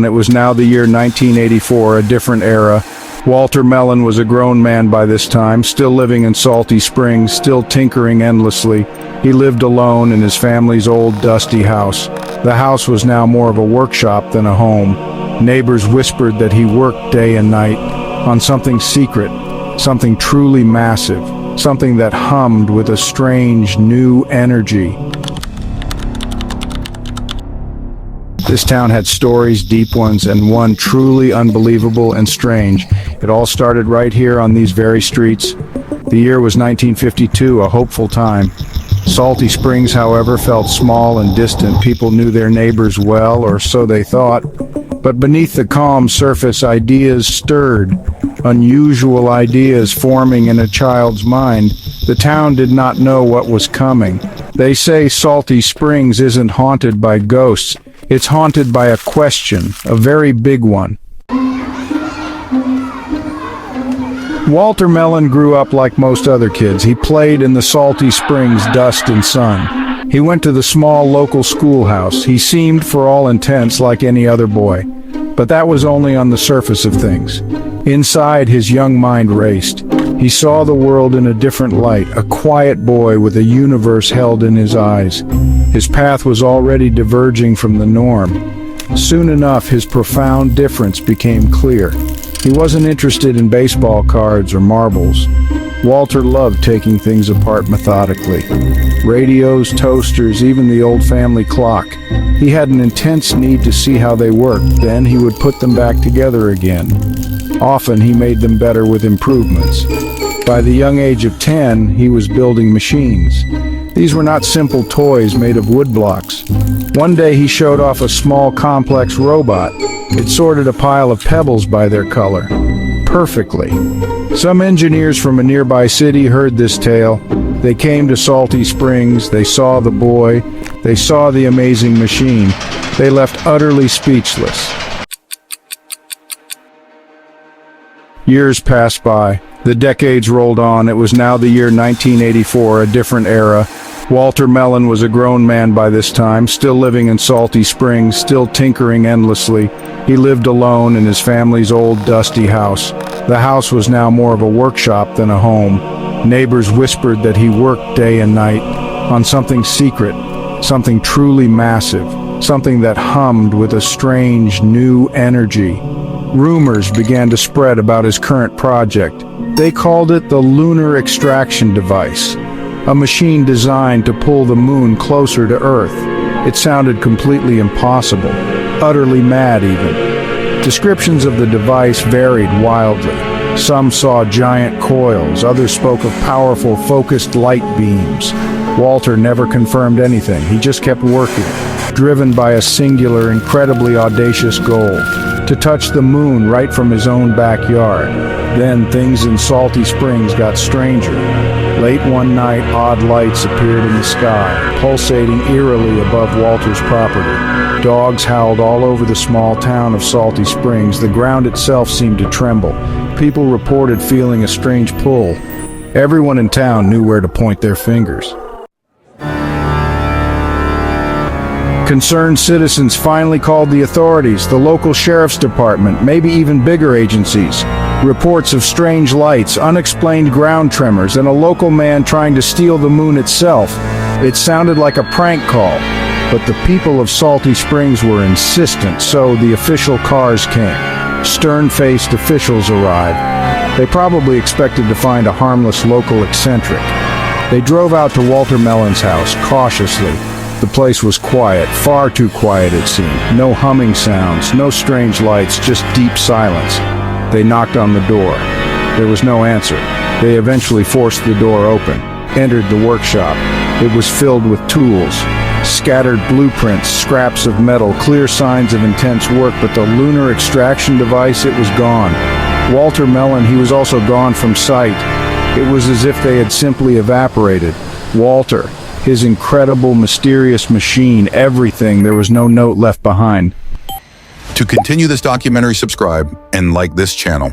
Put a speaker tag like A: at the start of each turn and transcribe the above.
A: on, it was now the year 1984, a different era. Walter Melon was a grown man by this time, still living in Salty Springs, still tinkering endlessly. He lived alone in his family's old dusty house. The house was now more of a workshop than a home. Neighbors whispered that he worked day and night on something secret, something truly massive, something that hummed with a strange new energy. This town had stories, deep ones, and one truly unbelievable and strange. It all started right here on these very streets. The year was 1952, a hopeful time. Salty Springs, however, felt small and distant. People knew their neighbors well, or so they thought. But beneath the calm surface, ideas stirred, unusual ideas forming in a child's mind. The town did not know what was coming. They say Salty Springs isn't haunted by ghosts. It's haunted by a question, a very big one. Walter Melon grew up like most other kids. He played in the Salty Springs dust and sun. He went to the small local schoolhouse. He seemed, for all intents, like any other boy. But that was only on the surface of things. Inside, his young mind raced. He saw the world in a different light, a quiet boy with a universe held in his eyes. His path was already diverging from the norm. Soon enough, his profound difference became clear. He wasn't interested in baseball cards or marbles. Walter loved taking things apart methodically. Radios, toasters, even the old family clock. He had an intense need to see how they worked, then he would put them back together again. Often he made them better with improvements. By the young age of 10, he was building machines. These were not simple toys made of wood blocks. One day he showed off a small, complex robot. It sorted a pile of pebbles by their color. Perfectly. Some engineers from a nearby city heard this tale. They came to Salty Springs. They saw the boy. They saw the amazing machine. They left utterly speechless. Years passed by. The decades rolled on. It was now the year 1984, a different era. Walter Melon was a grown man by this time, still living in Salty Springs, still tinkering endlessly. He lived alone in his family's old dusty house. The house was now more of a workshop than a home. Neighbors whispered that he worked day and night on something secret, something truly massive, something that hummed with a strange new energy. Rumors began to spread about his current project. They called it the lunar extraction device, a machine designed to pull the moon closer to Earth. It sounded completely impossible, utterly mad even. Descriptions of the device varied wildly. Some saw giant coils, others spoke of powerful, focused light beams. Walter never confirmed anything. He just kept working, driven by a singular, incredibly audacious goal: to touch the moon right from his own backyard. Then things in Salty Springs got stranger. Late one night, odd lights appeared in the sky, pulsating eerily above Walter's property. Dogs howled all over the small town of Salty Springs. The ground itself seemed to tremble. People reported feeling a strange pull. Everyone in town knew where to point their fingers. Concerned citizens finally called the authorities, the local sheriff's department, maybe even bigger agencies. Reports of strange lights, unexplained ground tremors, and a local man trying to steal the moon itself. It sounded like a prank call, but the people of Salty Springs were insistent, so the official cars came. Stern-faced officials arrived. They probably expected to find a harmless local eccentric. They drove out to Walter Melon's house, cautiously. The place was quiet, far too quiet it seemed. No humming sounds, no strange lights, just deep silence. They knocked on the door. There was no answer. They eventually forced the door open, entered the workshop. It was filled with tools, scattered blueprints, scraps of metal, clear signs of intense work, but the lunar extraction device, it was gone. Walter Melon, he was also gone from sight. It was as if they had simply evaporated. Walter, his incredible, mysterious machine, everything, there was no note left behind.
B: To continue this documentary, subscribe and like this channel.